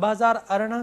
2018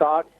60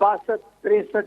62, 63,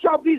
24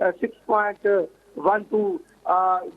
6.12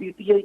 PTI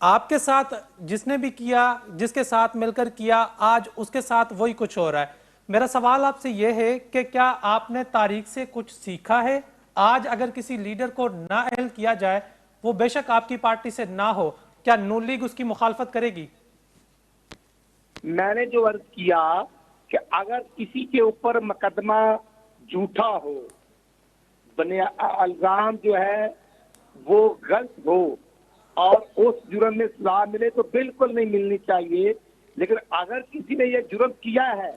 آپ کے ساتھ جس نے بھی کیا، جس کے ساتھ مل کر کیا، آج اس کے ساتھ وہی کچھ ہو رہا ہے۔ میرا سوال آپ سے یہ ہے کہ کیا آپ نے تاریخ سے کچھ سیکھا ہے؟ آج اگر کسی لیڈر کو نااہل کیا جائے، وہ بے شک آپ کی پارٹی سے نہ ہو، کیا نون لیگ اس کی مخالفت کرے گی؟ میں نے جو عرض کیا کہ اگر کسی کے اوپر مقدمہ جھوٹا ہو، الزام جو ہے وہ غلط ہو اور اس جرم میں سزا ملے تو بالکل نہیں ملنی چاہیے، لیکن اگر کسی نے یہ جرم کیا ہے،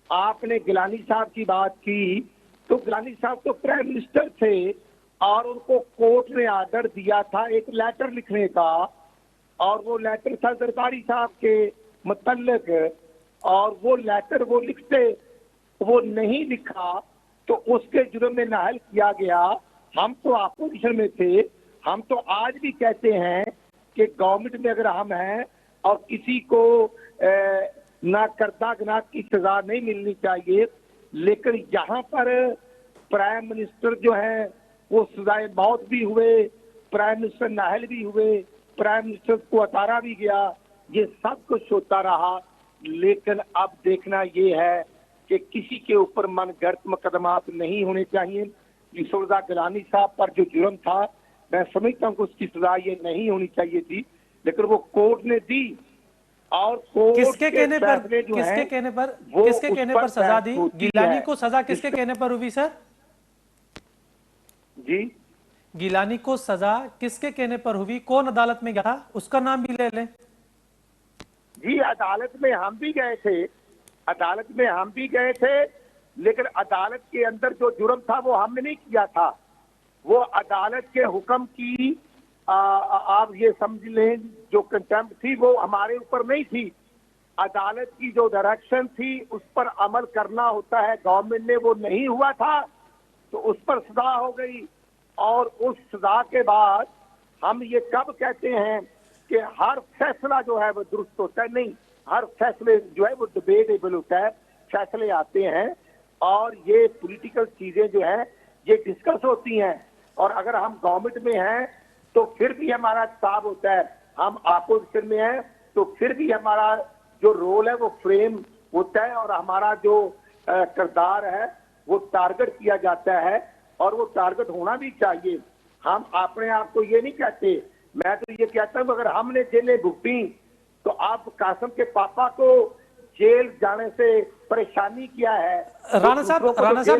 آپ نے گیلانی صاحب کی بات کی، تو گیلانی صاحب تو پرائم منسٹر تھے اور ان کو کورٹ نے آرڈر دیا تھا ایک لیٹر لکھنے کا، اور وہ لیٹر تھا زرداری صاحب کے متعلق، اور وہ لیٹر وہ لکھتے، وہ نہیں لکھا تو اس کے جرم میں نااہل کیا گیا۔ ہم تو اپوزیشن میں تھے، ہم تو آج بھی کہتے ہیں کہ گورنمنٹ میں اگر ہم ہیں اور کسی کو نہ کردہ گناہ کی سزا نہیں ملنی چاہیے، لیکن یہاں پر پرائم منسٹر جو ہیں وہ سزائے موت بھی ہوئے، پرائم منسٹر نااہل بھی ہوئے، پرائم منسٹر کو اتارا بھی گیا، یہ سب کچھ ہوتا رہا، لیکن اب دیکھنا یہ ہے کہ کسی کے اوپر من گھڑت مقدمات نہیں ہونے چاہیے۔ یوسف رضا گیلانی صاحب پر جو جرم تھا، میں سمجھتا ہوں کہ اس کی سزا یہ نہیں ہونی چاہیے تھی، لیکن وہ کورٹ نے دی، اور کس کورٹ کے کے کہنے پر فیصلے جو کس ہیں کے کہنے پر وہ کس کے اس کہنے پر پر سزا بحث دی؟ ہوتی گیلانی ہے۔ کو سزا کس کے کہنے پر ہوئی سر؟ جی گیلانی کو سزا کس کے کہنے پر ہوئی؟ کون عدالت میں گیا تھا؟ اس کا نام بھی لے لیں۔ جی عدالت میں ہم بھی گئے تھے، عدالت میں ہم بھی گئے تھے، لیکن عدالت کے اندر جو جرم تھا وہ ہم نے نہیں کیا تھا، وہ عدالت کے حکم کی آپ یہ سمجھ لیں جو کنٹمپٹ تھی وہ ہمارے اوپر نہیں تھی، عدالت کی جو ڈائریکشن تھی اس پر عمل کرنا ہوتا ہے، گورنمنٹ نے وہ نہیں ہوا تھا تو اس پر سزا ہو گئی، اور اس سزا کے بعد ہم یہ کب کہتے ہیں کہ ہر فیصلہ جو ہے وہ درست ہوتا ہے؟ نہیں، ہر فیصلے جو ہے وہ ڈیبیٹیبل ہوتا ہے، فیصلے آتے ہیں اور یہ پولیٹیکل چیزیں جو ہیں یہ ڈسکس ہوتی ہیں، اور اگر ہم گورنمنٹ میں ہیں تو پھر بھی ہمارا حساب ہوتا ہے، ہم اپوزیشن میں ہیں تو پھر بھی ہمارا جو رول ہے وہ فریم ہوتا ہے، اور ہمارا جو کردار ہے وہ ٹارگٹ کیا جاتا ہے، اور وہ ٹارگٹ ہونا بھی چاہیے۔ ہم اپنے آپ کو یہ نہیں کہتے، میں تو یہ کہتا ہوں اگر ہم نے جیلیں بھگتی تو آپ قاسم کے پاپا کو جیل جانے سے پریشانی کیا ہے؟ رانا صاحب اور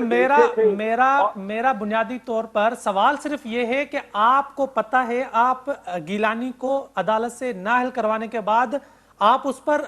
میرا بنیادی طور پر سوال صرف یہ ہے کہ آپ کو پتہ ہے آپ گیلانی کو عدالت سے نااہل کروانے کے بعد آپ اس پر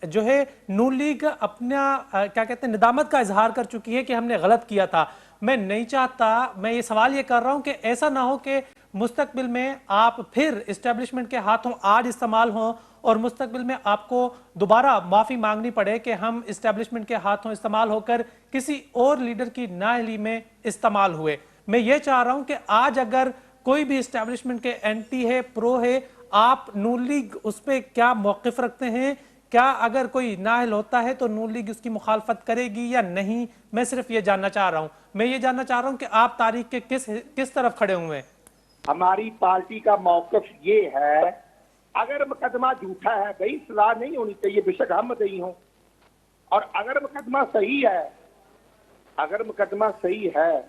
جو ہے نون لیگ اپنا کیا کہتے ہیں ندامت کا اظہار کر چکی ہے کہ ہم نے غلط کیا تھا۔ میں نہیں چاہتا، میں یہ سوال یہ کر رہا ہوں کہ ایسا نہ ہو کہ مستقبل میں آپ پھر اسٹیبلشمنٹ کے ہاتھوں آج استعمال ہوں اور مستقبل میں آپ کو دوبارہ معافی مانگنی پڑے کہ ہم اسٹیبلشمنٹ کے ہاتھوں استعمال ہو کر کسی اور لیڈر کی نااہلی میں استعمال ہوئے۔ میں یہ چاہ رہا ہوں کہ آج اگر کوئی بھی اسٹیبلشمنٹ کے اینٹی ہے، پرو ہے، آپ نون لیگ اس پہ کیا موقف رکھتے ہیں؟ کیا اگر کوئی نااہل ہوتا ہے تو نون لیگ اس کی مخالفت کرے گی یا نہیں؟ میں صرف یہ جاننا چاہ رہا ہوں، میں یہ جاننا چاہ رہا ہوں کہ آپ تاریخ کے کس طرف کھڑے ہوئے ہیں؟ ہماری پارٹی کا موقف یہ ہے اگر مقدمہ جھوٹا ہے بھئی سزا نہیں ہونی چاہیے، بے شک ہم مدعی ہوں، اور اگر مقدمہ صحیح ہے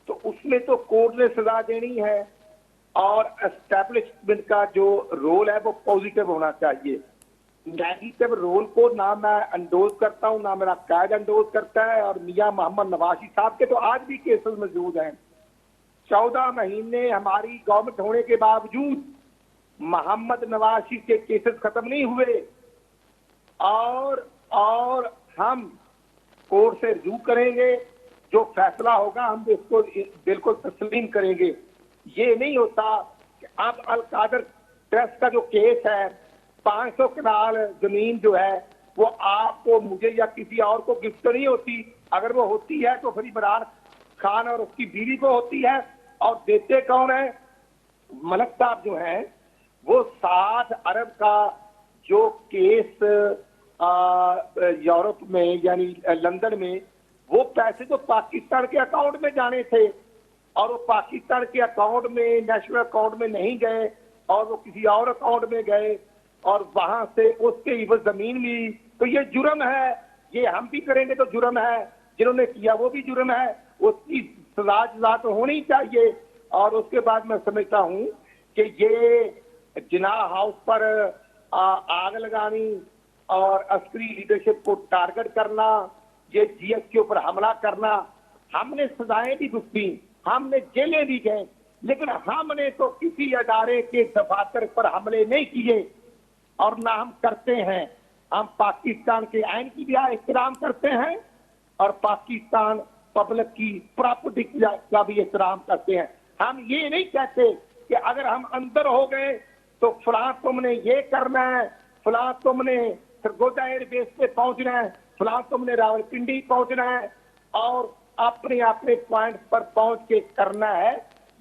تو اس میں تو کورٹ نے سزا دینی ہے، اور اسٹیبلشمنٹ کا جو رول ہے وہ پوزیٹیو ہونا چاہیے۔ نیگیٹو رول کو نہ میں انڈوز کرتا ہوں، نہ میرا قائد انڈوز کرتا ہے، اور میاں محمد نوازی صاحب کے تو آج بھی کیسز موجود ہیں۔ 14 مہینے ہماری گورنمنٹ ہونے کے باوجود محمد نوازی کے کیسز ختم نہیں ہوئے، اور ہم کورٹ سے رجوع کریں گے، جو فیصلہ ہوگا ہم اس کو بالکل تسلیم کریں گے۔ یہ نہیں ہوتا کہ اب القادر ٹرسٹ کا جو کیس ہے، 500 کنال زمین جو ہے وہ آپ کو، مجھے یا کسی اور کو گفٹ نہیں ہوتی، اگر وہ ہوتی ہے تو پھر عمران خان اور اس کی بیوی کو ہوتی ہے، اور دیتے کون ہیں؟ ملک صاحب جو ہیں، وہ 60 ارب کا جو کیس یورپ میں یعنی لندن میں، وہ پیسے تو پاکستان کے اکاؤنٹ میں جانے تھے، اور وہ پاکستان کے اکاؤنٹ میں، نیشنل اکاؤنٹ میں نہیں گئے، اور وہ کسی اور اکاؤنٹ میں گئے اور وہاں سے اس کے عوض زمین لی تو یہ جرم ہے. یہ ہم بھی کریں گے تو جرم ہے, جنہوں نے کیا وہ بھی جرم ہے, اس کی سزا جزا تو ہونی چاہیے. اور اس کے بعد میں سمجھتا ہوں کہ یہ جناح ہاؤس پر آگ لگانی اور عسکری لیڈرشپ کو ٹارگٹ کرنا, یہ جی ایس کے اوپر حملہ کرنا, ہم نے سزائیں بھی بھگتی, ہم نے جیلیں بھی گئے, لیکن ہم نے تو کسی ادارے کے دفاتر پر حملے نہیں کیے اور نہ ہم کرتے ہیں. ہم پاکستان کے آئین کی بھی احترام کرتے ہیں اور پاکستان پبلک کی پراپرٹی کا بھی احترام کرتے ہیں. ہم یہ نہیں کہتے کہ اگر ہم اندر ہو گئے تو فلاں تم نے یہ کرنا ہے, فلاں تم نے سرگودا ایئر بیس پہ پہنچنا ہے, فلاں تم نے راولپنڈی پہنچنا ہے اور اپنے پوائنٹ پر پہنچ کے کرنا ہے.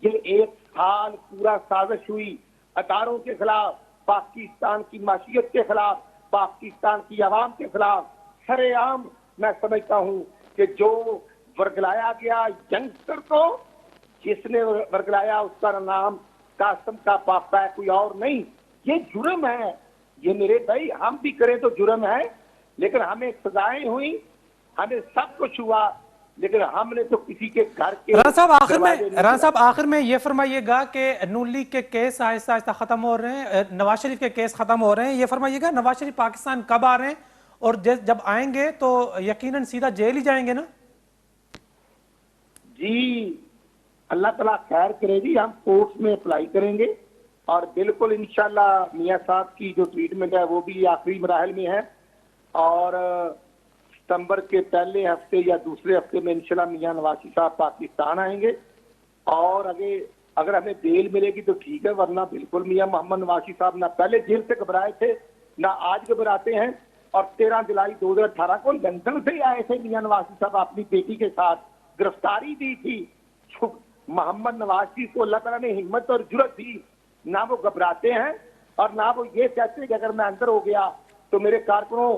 یہ ایک سال پورا سازش ہوئی اداروں کے خلاف, پاکستان کی معیشت کے خلاف, پاکستان کی عوام کے خلاف. سرے عام میں سمجھتا ہوں کہ جو ورگلایا گیا ینگسٹر کو, جس نے ورگلایا اس کا نام قاسم کا پاپا ہے, کوئی اور نہیں. یہ جرم ہے. یہ میرے بھائی ہم بھی کریں تو جرم ہے, لیکن ہمیں سزائیں ہوئی, ہمیں سب کچھ ہوا, لیکن ہم نے تو کسی کے گھر کے رانا صاحب آخر میں یہ فرمائیے گا کہ نون لیگ کے کیس آہستہ آہستہ ختم ہو رہے ہیں, نواز شریف کے کیس ختم ہو رہے ہیں, یہ فرمائیے گا نواز شریف پاکستان کب آ رہے ہیں اور جب آئیں گے تو یقیناً سیدھا جیل ہی جائیں گے نا؟ جی اللہ تعالیٰ خیر کرے گی, ہم کورٹس میں اپلائی کریں گے اور بالکل انشاءاللہ میاں صاحب کی جو ٹریٹمنٹ ہے وہ بھی آخری مراحل میں ہے اور ستمبر کے پہلے ہفتے یا دوسرے ہفتے میں انشاءاللہ میاں نواز صاحب پاکستان آئیں گے. اور اگر ہمیں بیل ملے گی تو ٹھیک ہے, ورنہ بالکل میاں محمد نواز صاحب نہ پہلے جیل سے گھبرائے تھے نہ آج گھبراتے ہیں. اور 13 جولائی 2018 کو لندن سے ہی آئے تھے میاں نواز صاحب اپنی بیٹی کے ساتھ, گرفتاری دی تھی. محمد نواز شریف کو اللہ تعالیٰ نے ہمت اور جرأت دی, نہ وہ گھبراتے ہیں اور نہ وہ یہ کہتے کہ اگر میں اندر ہو گیا تو میرے کارکنوں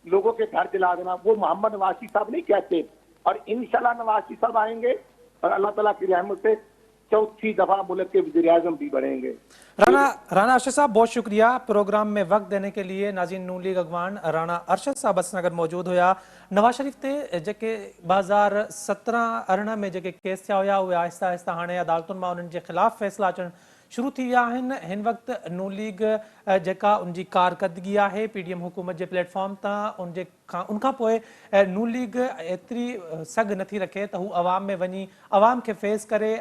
لوگوں کے گھر جلا دینا. وہ محمد نواز شریف صاحب نہیں کہتے. اور انشاءاللہ نواز شریف صاحب آئیں گے اور اللہ تعالیٰ کی رحمت سے چوتھی دفعہ ملک کے وزیر اعظم بھی بنیں گے. رانا ارشد صاحب بہت شکریہ پروگرام میں وقت دینے کے لیے. ناظرین نون لیگ اگوان رانا ارشد صاحب اسنگر موجود ہویا. نواز شریف تے جے 2017-18 میں جے کیس تھیا ہویا وہ آہستہ آہستہ ہانے عدالتن میں انہن کے خلاف فیصلہ اچن شروع تھی ویا آہن. ہن وقت نون لیگ جکا ان جی کارکردگی ہے پی ڈی ایم حکومت کے پلیٹ فارم تا ان کا پوئے نون لیگ اتری سگ نتھی رکھے تو وہ عوام میں ونی عوام کے فیس کرے.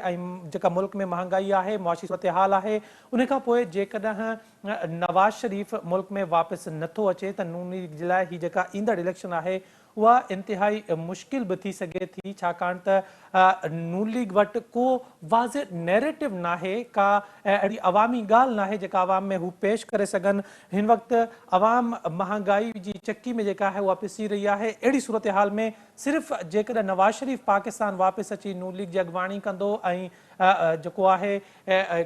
جکا ملک میں مہنگائی ہے, معاشی صورتحال ہے, ان کا پوئے جيڪڏهن نواز شریف ملک میں واپس نٿو اچے تو نون لیگ جي لاءِ هي جيڪا ايندڙ اليڪشن ہے وہ انتہائی مشکل بھی تھی سگے تھی, چھاکان ته نون لیگ وٹ کو واضح نیریٹو نہ ہے, کا اڑی عوامی گال نہ ہے جکا عوام میں ہو پیش کرے سگن. ہن وقت عوام مہنگائی جی چکی میں جکا ہے وہ پسی رہی ہے. اڑی صورتحال میں صرف جيڪڏهن نواز شریف پاکستان واپس اچي نون لیگ جي اڳواڻي کندو ۽ جڪو ہے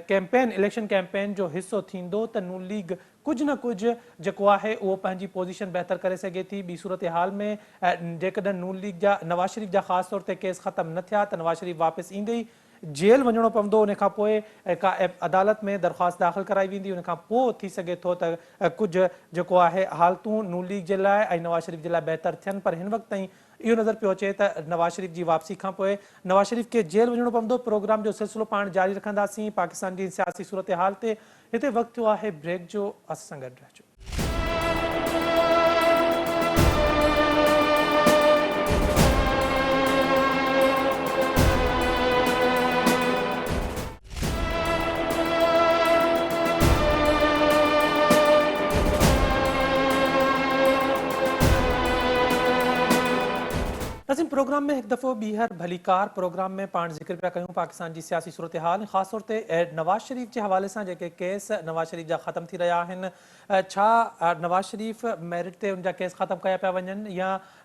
کیمپین الیکشن کیمپین جو حصو تھیندو تو نون لیگ کچھ نہ کچھ جکو ہے وہ پنجی پوزیشن بہتر کرے سگے تھی. بی صورتحال میں جيڪڏهن نون لیگ جا نواز شریف جا خاص طور تے کیس ختم نہ تھیا تو نواز شریف واپس ایندے جیل وجنو پوندو. ان کا پوئے کا عدالت میں درخواست داخل کرائی ویندی. ان کا پو تھی سگے تو کچھ جکو ہے حالتوں نون لیگ جے لائے ۽ نواز شریف جے لائے بہتر تھین. پر ہن وقت تائیں یہ نظر پہ اچے تو نواز شریف کی واپسی کا پوئے نواز شریف کے جیل وجنو پوندو. پروگرام جو سلسلو پان جاری رکھنداسیں. پاکستان کی سیاسی صورتحال تے ہتے وقت ہوا ہے بریک جو اس سنگڑ رہجو. ناظرین پروگرام میں ایک دفعہ بیہر بھلی کار پروگرام میں پان ذکر پیا کیوں پاکستان کی سیاسی صورتحال خاص طور تے نواز شریف کے حوالے سے جے کیس نواز شریف جا ختم تھی رہا ہیں. چھا نواز شریف میرٹ تے ان جا کیس ختم کیا پیا ونجن یا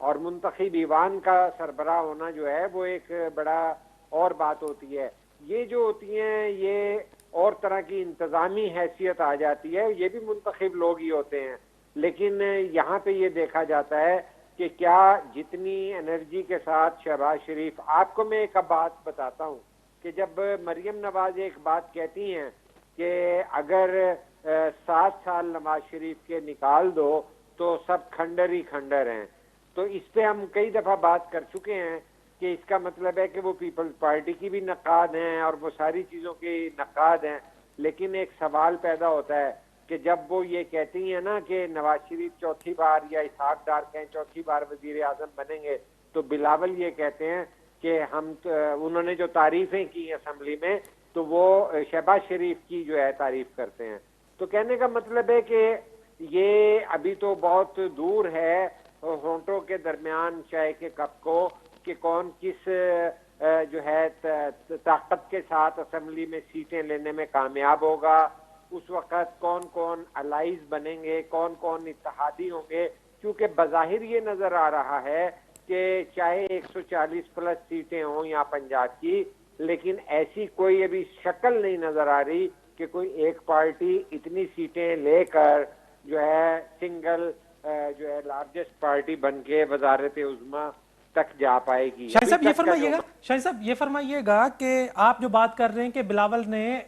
اور منتخب ایوان کا سربراہ ہونا جو ہے وہ ایک بڑا اور بات ہوتی ہے. یہ جو ہوتی ہیں یہ اور طرح کی انتظامی حیثیت آ جاتی ہے, یہ بھی منتخب لوگ ہی ہوتے ہیں. لیکن یہاں پہ یہ دیکھا جاتا ہے کہ کیا جتنی انرجی کے ساتھ شہباز شریف, آپ کو میں ایک بات بتاتا ہوں کہ جب مریم نواز ایک بات کہتی ہیں کہ اگر 7 سال نواز شریف کے نکال دو تو سب کھنڈر ہی کھنڈر ہیں, تو اس پہ ہم کئی دفعہ بات کر چکے ہیں کہ اس کا مطلب ہے کہ وہ پیپلز پارٹی کی بھی نقاد ہیں اور وہ ساری چیزوں کی نقاد ہیں. لیکن ایک سوال پیدا ہوتا ہے کہ جب وہ یہ کہتی ہیں نا کہ نواز شریف چوتھی بار یا اسحاق ڈار کہیں چوتھی بار وزیر اعظم بنیں گے, تو بلاول یہ کہتے ہیں کہ انہوں نے جو تعریفیں کی اسمبلی میں تو وہ شہباز شریف کی جو ہے تعریف کرتے ہیں. تو کہنے کا مطلب ہے کہ یہ ابھی تو بہت دور ہے ہونٹوں کے درمیان چائے کے کپ کو کہ کون کس جو ہے طاقت کے ساتھ اسمبلی میں سیٹیں لینے میں کامیاب ہوگا. اس وقت کون کون الائز بنیں گے, کون کون اتحادی ہوں گے, کیونکہ بظاہر یہ نظر آ رہا ہے کہ چاہے 140 پلس سیٹیں ہوں یا پنجاب کی, لیکن ایسی کوئی ابھی شکل نہیں نظر آ رہی کہ کوئی ایک پارٹی اتنی سیٹیں لے کر جو ہے سنگل جو ہے لارجسٹ پارٹی بن کے وزارت عظمیٰ تک جا پائے گی. شاہد صاحب یہ فرمائیے گا کہ آپ جو بات کر رہے ہیں کہ بلاول نے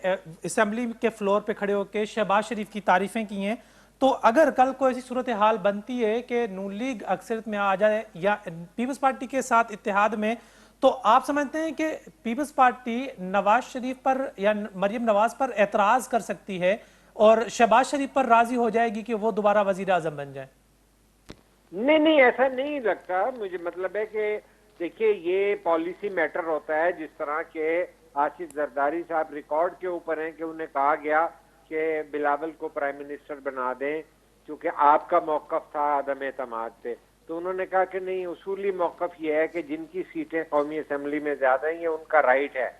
اسمبلی کے فلور پہ کھڑے ہو کے شہباز شریف کی تعریفیں کی ہیں, تو اگر کل کو ایسی صورتحال بنتی ہے کہ نون لیگ اکثریت میں آ جائے یا پیپلز پارٹی کے ساتھ اتحاد میں, تو آپ سمجھتے ہیں کہ پیپلز پارٹی نواز شریف پر یا مریم نواز پر اعتراض کر سکتی ہے اور شہباز شریف پر راضی ہو جائے گی کہ وہ دوبارہ وزیر اعظم بن جائیں؟ نہیں, ایسا نہیں لگتا مجھے. مطلب ہے کہ دیکھیے یہ پالیسی میٹر ہوتا ہے, جس طرح کہ آصف زرداری صاحب ریکارڈ کے اوپر ہیں کہ انہیں کہا گیا کہ بلاول کو پرائم منسٹر بنا دیں کیونکہ آپ کا موقف تھا عدم اعتماد پہ, تو انہوں نے کہا کہ نہیں, اصولی موقف یہ ہے کہ جن کی سیٹیں قومی اسمبلی میں زیادہ ہیں یہ ان کا رائٹ ہے.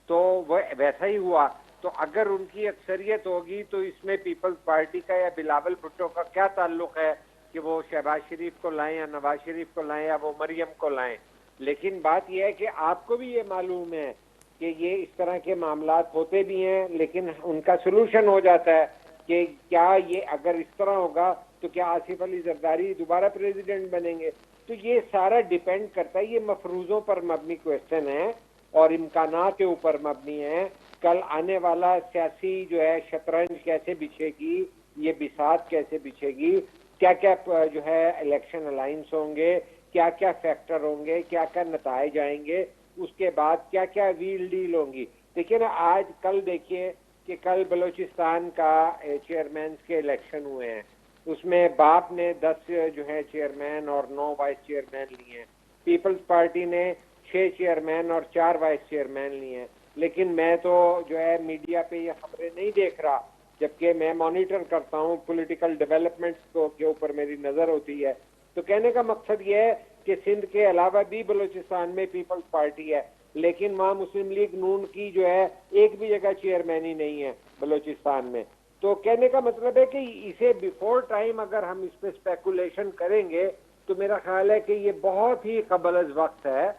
تو وہ ویسا ہی ہوا. تو اگر ان کی اکثریت ہوگی تو اس میں پیپلز پارٹی کا یا بلاول بھٹو کا کیا تعلق ہے کہ وہ شہباز شریف کو لائیں یا نواز شریف کو لائیں یا وہ مریم کو لائیں. لیکن بات یہ ہے کہ آپ کو بھی یہ معلوم ہے کہ یہ اس طرح کے معاملات ہوتے بھی ہیں, لیکن ان کا سلوشن ہو جاتا ہے کہ کیا یہ اگر اس طرح ہوگا تو کیا آصف علی زرداری دوبارہ پریزیڈنٹ بنیں گے. تو یہ سارا ڈیپینڈ کرتا ہے, یہ مفروضوں پر مبنی کویسچن ہے اور امکانات کے اوپر مبنی ہے. کل آنے والا سیاسی جو ہے شطرنج کیسے بچھے گی, یہ بساط کیسے بچھے گی, کیا کیا جو ہے الیکشن الائنس ہوں گے, کیا کیا فیکٹر ہوں گے, کیا کیا نتائج آئیں گے, اس کے بعد کیا کیا ویل ڈیل ہوں گی. دیکھیے نا آج کل دیکھیے کہ کل بلوچستان کا چیئرمینز کے الیکشن ہوئے ہیں, اس میں باپ نے 10 جو ہے چیئرمین اور 9 وائس چیئرمین لیے ہیں. پیپلز پارٹی نے 6 چیئرمین اور 4 وائس چیئرمین لیے ہیں. لیکن میں تو جو ہے میڈیا پہ یہ خبریں نہیں دیکھ رہا, جبکہ میں مانیٹر کرتا ہوں پولیٹیکل ڈیولپمنٹس کے اوپر میری نظر ہوتی ہے. تو کہنے کا مقصد یہ ہے کہ سندھ کے علاوہ بھی بلوچستان میں پیپلز پارٹی ہے, لیکن وہاں مسلم لیگ نون کی جو ہے ایک بھی جگہ چیئرمین ہی نہیں ہے بلوچستان میں. تو کہنے کا مطلب ہے کہ اسے بیفور ٹائم اگر ہم اس پہ اسپیکولیشن کریں گے تو میرا خیال ہے کہ یہ بہت ہی قبل از وقت ہے.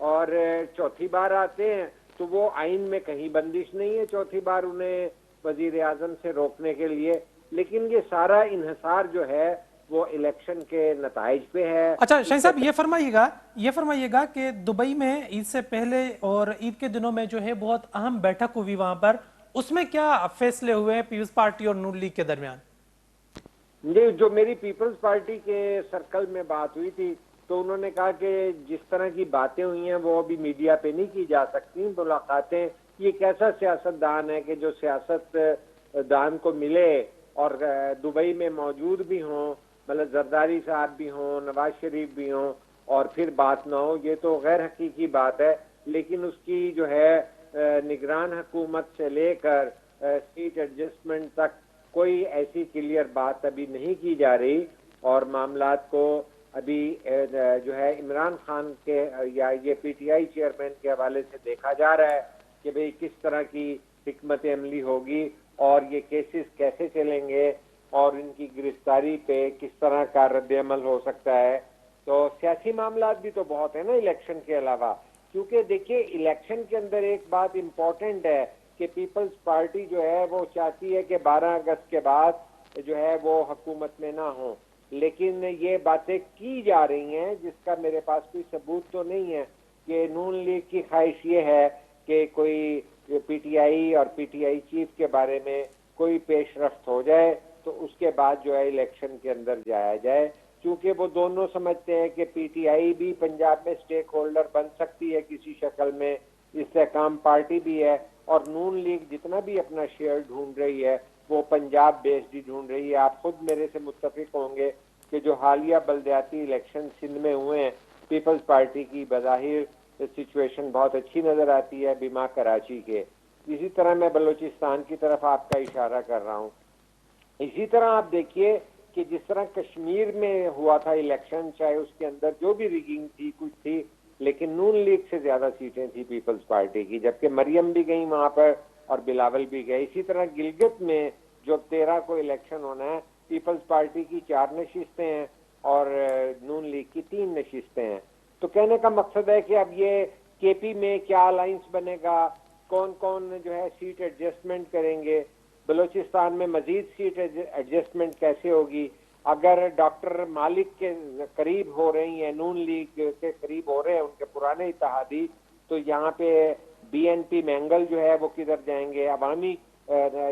اور چوتھی بار آتے ہیں تو وہ آئین میں کہیں بندش نہیں ہے چوتھی بار انہیں وزیر اعظم سے روکنے کے لیے, لیکن یہ سارا انحصار جو ہے وہ الیکشن کے نتائج پہ ہے. اچھا شاہد صاحب یہ فرمائیے گا کہ دبئی میں عید سے پہلے اور عید کے دنوں میں جو ہے بہت اہم بیٹھک ہوئی وہاں پر, اس میں کیا فیصلے ہوئے ہیں پیپلز پارٹی اور نون لیگ کے درمیان؟ جو میری پیپلز پارٹی کے سرکل میں بات ہوئی تھی تو انہوں نے کہا کہ جس طرح کی باتیں ہوئی ہیں وہ ابھی میڈیا پہ نہیں کی جا سکتی ملاقاتیں. یہ کیسا سیاست دان ہے کہ جو سیاست دان کو ملے اور دبئی میں موجود بھی ہوں, مطلب زرداری صاحب بھی ہوں, نواز شریف بھی ہوں, اور پھر بات نہ ہو, یہ تو غیر حقیقی بات ہے. لیکن اس کی جو ہے نگران حکومت سے لے کر سیٹ ایڈجسٹمنٹ تک کوئی ایسی کلیئر بات ابھی نہیں کی جا رہی, اور معاملات کو ابھی جو ہے عمران خان کے یا یہ پی ٹی آئی چیئرمین کے حوالے سے دیکھا جا رہا ہے کہ بھئی کس طرح کی حکمت عملی ہوگی اور یہ کیسز کیسے چلیں گے اور ان کی گرفتاری پہ کس طرح کا رد عمل ہو سکتا ہے. تو سیاسی معاملات بھی تو بہت ہیں نا الیکشن کے علاوہ. کیونکہ دیکھیے الیکشن کے اندر ایک بات امپورٹنٹ ہے کہ پیپلز پارٹی جو ہے وہ چاہتی ہے کہ 12 اگست کے بعد جو ہے وہ حکومت میں نہ ہوں. لیکن یہ باتیں کی جا رہی ہیں جس کا میرے پاس کوئی ثبوت تو نہیں ہے کہ نون لیگ کی خواہش یہ ہے کہ کوئی پی ٹی آئی اور پی ٹی آئی چیف کے بارے میں کوئی پیش رفت ہو جائے تو اس کے بعد جو ہے الیکشن کے اندر جایا جائے. چونکہ وہ دونوں سمجھتے ہیں کہ پی ٹی آئی بھی پنجاب میں سٹیک ہولڈر بن سکتی ہے کسی شکل میں, استحکام پارٹی بھی ہے, اور نون لیگ جتنا بھی اپنا شیئر ڈھونڈ رہی ہے وہ پنجاب بیسڈ ہی ڈھونڈ رہی ہے. آپ خود میرے سے متفق ہوں گے کہ جو حالیہ بلدیاتی الیکشن سندھ میں ہوئے ہیں, پیپلز پارٹی کی بظاہر سچویشن بہت اچھی نظر آتی ہے بیما کراچی کے. اسی طرح میں بلوچستان کی طرف آپ کا اشارہ کر رہا ہوں. اسی طرح آپ دیکھیے کہ جس طرح کشمیر میں ہوا تھا الیکشن, چاہے اس کے اندر جو بھی ریگنگ تھی کچھ تھی, لیکن نون لیگ سے زیادہ سیٹیں تھی پیپلز پارٹی کی, جبکہ مریم بھی گئی وہاں پر اور بلاول بھی گئے. اسی طرح گلگت میں جو 13 کو الیکشن ہونا ہے, پیپلز پارٹی کی 4 نشستیں ہیں اور نون لیگ کی 3 نشستیں ہیں. تو کہنے کا مقصد ہے کہ اب یہ کے پی میں کیا الائنس بنے گا, کون کون جو ہے سیٹ ایڈجسٹمنٹ کریں گے, بلوچستان میں مزید سیٹ ایڈجسٹمنٹ کیسے ہوگی. اگر ڈاکٹر مالک کے قریب ہو رہی ہیں, نون لیگ کے قریب ہو رہے ہیں ان کے پرانے اتحادی, تو یہاں پہ بی این پی مینگل جو ہے وہ کدھر جائیں گے. عوامی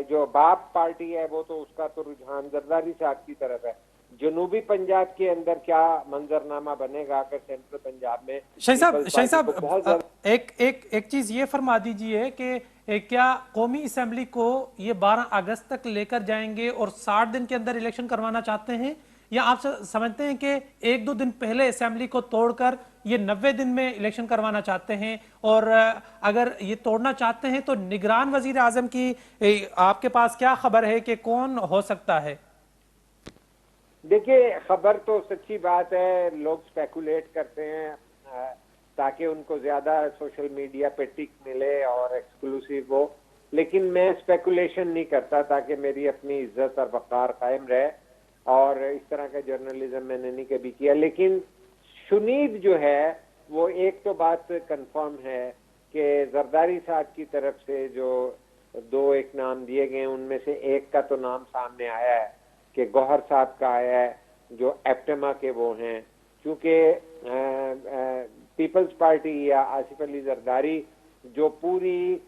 جو باپ پارٹی ہے وہ تو اس کا تو رجحان زرداری صاحب کی طرف ہے. جنوبی پنجاب کے اندر کیا منظرنامہ بنے گا اگر سینٹرل پنجاب میں شاہی صاحب ایک چیز یہ فرما دیجئے کہ کیا قومی اسمبلی کو یہ 12 اگست تک لے کر جائیں گے اور 60 دن کے اندر الیکشن کروانا چاہتے ہیں, یا آپ سمجھتے ہیں کہ 1-2 دن پہلے اسمبلی کو توڑ کر یہ 90 دن میں الیکشن کروانا چاہتے ہیں؟ اور اگر یہ توڑنا چاہتے ہیں تو نگران وزیر اعظم کی آپ کے پاس کیا خبر ہے کہ کون ہو سکتا ہے؟ دیکھیے خبر تو سچی بات ہے, لوگ سپیکولیٹ کرتے ہیں تاکہ ان کو زیادہ سوشل میڈیا پہ ٹک ملے اور ایکسکلوسیو ہو, لیکن میں سپیکولیشن نہیں کرتا تاکہ میری اپنی عزت اور وقار قائم رہے, اور اس طرح کا جرنلزم میں نے نہیں کبھی کیا. لیکن شنید جو ہے وہ ایک تو بات کنفرم ہے کہ زرداری صاحب کی طرف سے جو 2 نام دیے گئے ان میں سے ایک کا تو نام سامنے آیا ہے کہ گوہر صاحب کا آیا ہے جو ایپٹما کے وہ ہیں. چونکہ پیپلز پارٹی یا آصف علی زرداری جو پوری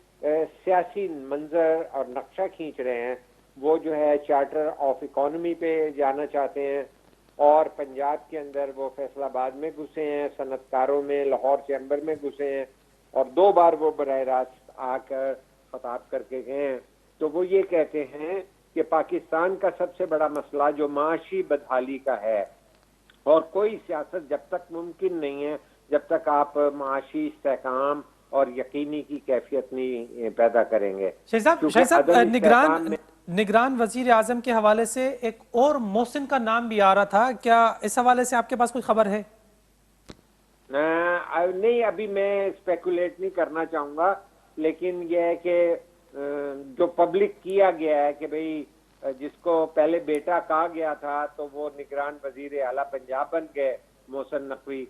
سیاسی منظر اور نقشہ کھینچ رہے ہیں وہ جو ہے چارٹر آف اکانومی پہ جانا چاہتے ہیں, اور پنجاب کے اندر وہ فیصل آباد میں گھسے ہیں, صنعت کاروں میں لاہور چیمبر میں گھسے ہیں, اور 2 بار وہ براہ راست آ کر خطاب کر کے گئے ہیں. تو وہ یہ کہتے ہیں کہ پاکستان کا سب سے بڑا مسئلہ جو معاشی بدحالی کا ہے, اور کوئی سیاست جب تک ممکن نہیں ہے جب تک آپ معاشی استحکام اور یقینی کی کیفیت نہیں پیدا کریں گے. شاہی صاحب نگران وزیر اعظم کے حوالے سے ایک اور محسن کا نام بھی آ رہا تھا, کیا اس حوالے سے آپ کے پاس کوئی خبر ہے؟ نہیں, ابھی میں اسپیکولیٹ نہیں کرنا چاہوں گا, لیکن یہ ہے کہ جو پبلک کیا گیا ہے کہ بھئی جس کو پہلے بیٹا کہا گیا تھا تو وہ نگران وزیر اعلیٰ پنجاب بن گئے محسن نقوی,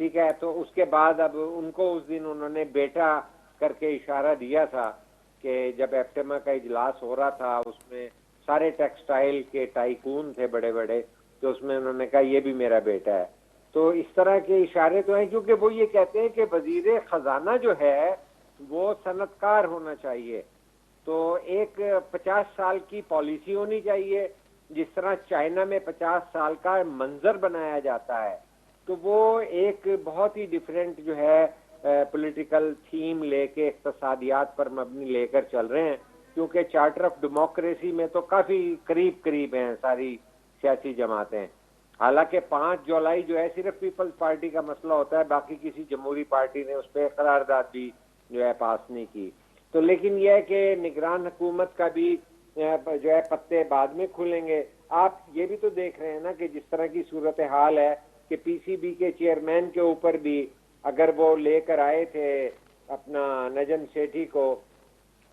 ٹھیک ہے, تو اس کے بعد اب ان کو اس دن انہوں نے بیٹا کر کے اشارہ دیا تھا کہ جب ایپٹما کا اجلاس ہو رہا تھا اس میں سارے ٹیکسٹائل کے ٹائکون تھے بڑے بڑے, تو اس میں انہوں نے کہا یہ بھی میرا بیٹا ہے. تو اس طرح کے اشارے تو ہیں, کیونکہ وہ یہ کہتے ہیں کہ وزیر خزانہ جو ہے وہ صنعت کار ہونا چاہیے. تو ایک 50 سال کی پالیسی ہونی چاہیے, جس طرح چائنا میں 50 سال کا منظر بنایا جاتا ہے. تو وہ ایک بہت ہی ڈیفرنٹ جو ہے پولیٹیکل تھیم لے کے اقتصادیات پر مبنی لے کر چل رہے ہیں, کیونکہ چارٹر آف ڈیموکریسی میں تو کافی قریب ہیں ساری سیاسی جماعتیں. حالانکہ 5 جولائی جو ہے صرف پیپلز پارٹی کا مسئلہ ہوتا ہے, باقی کسی جمہوری پارٹی نے اس پہ قرارداد بھی جو ہے پاس نہیں کی. تو لیکن یہ ہے کہ نگران حکومت کا بھی جو ہے پتے بعد میں کھلیں گے. آپ یہ بھی تو دیکھ رہے ہیں نا کہ جس طرح کی صورتحال ہے کہ پی سی بی کے چیئرمین کے اوپر بھی اگر وہ لے کر آئے تھے اپنا نجم سیٹھی کو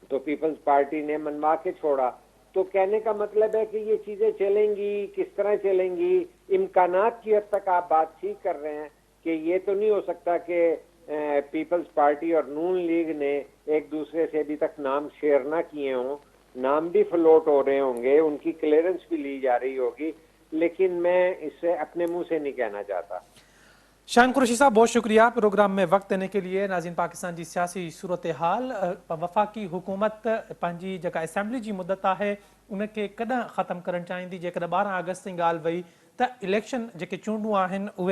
تو پیپلز پارٹی نے منوا کے چھوڑا. تو کہنے کا مطلب ہے کہ یہ چیزیں چلیں گی، کس طرح چلیں گی؟ امکانات کی حد تک آپ بات ٹھیک کر رہے ہیں کہ یہ تو نہیں ہو سکتا کہ پیپلز پارٹی اور نون لیگ نے ایک دوسرے سے ابھی تک نام شیئر نہ کیے ہوں، نام بھی فلوٹ ہو رہے ہوں گے، ان کی کلیئرنس بھی لی جا رہی ہوگی، لیکن میں اس سے اپنے منہ سے نہیں کہنا چاہتا۔ شاہین قریشی صاحب بہت شکریہ پروگرام میں وقت دینے کے لیے۔ ناظرین، پاکستان جی سیاسی صورتحال، وفاقی حکومت پنجی جگہ اسمبلی جی مدت ہے ان کے کداں ختم کرن چاہیندی؟ جیکڈ 12 اگست کی گال وئی تو الیکشن جے چونڈوں ہیں وہ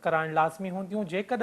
کرائن لازمی ہوندیوں۔ جیکڈ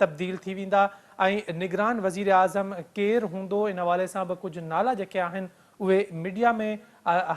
تبدیل تھی ویندا۔ نگران وزیر اعظم کیر ہوندو ان حوالے سے کچھ نالا جے ہیں وہ میڈیا میں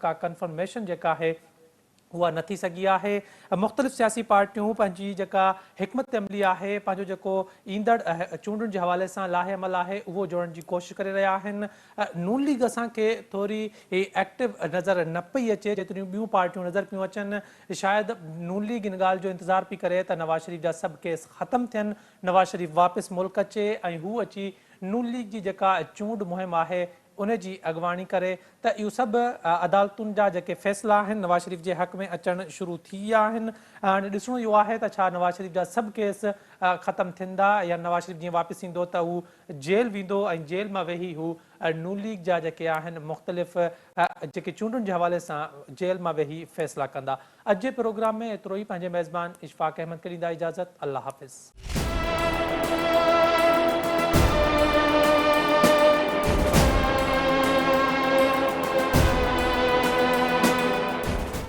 کا کنفرمیشن جا ہے وہ نہ تھی سگی ہے۔ مختلف سیاسی پارٹیوں پنجی جکا حکمت عملی ہے پانچو جکو ایندڑ چونڈن کے حوالے سے لاہے عمل ہے وہ جوڑن کی کوشش کر رہا ہیں۔ نون لیگ اساں کے تھوڑی ایکٹیو نظر نہ پئی اچے جتنیوں بیوں پارٹیوں نظر پیوں اچن۔ شاید نون لیگ ان گال جو انتظار پی کرے تو نواز شریف جا سب کیس ختم تھین، نواز شریف واپس ملک اچے ہو اچی نون لیگ کی جکا چونڈ مہم ہے ان کی اگوانی کرے تو یہ سب عدالتن جا جے فیصلہ ہیں نواز شریف کے حق میں اچن شروع تھی ہیں۔ ڈسنو یہ ہے تو چھا نواز شریف جا سب کیس ختم تھیندا یا نواز شریف جی واپس ایندو تو وہ جیل ویندو، جیل میں وہی ہو نون لیگ جا جے ہیں مختلف جے چونڈن کے حوالے سے جیل میں وہی فیصلہ کندا۔ اج پروگرام میں اترو ہی پنجے میزبان اشفاق احمد کے ڈیندا اجازت۔ اللہ حافظ۔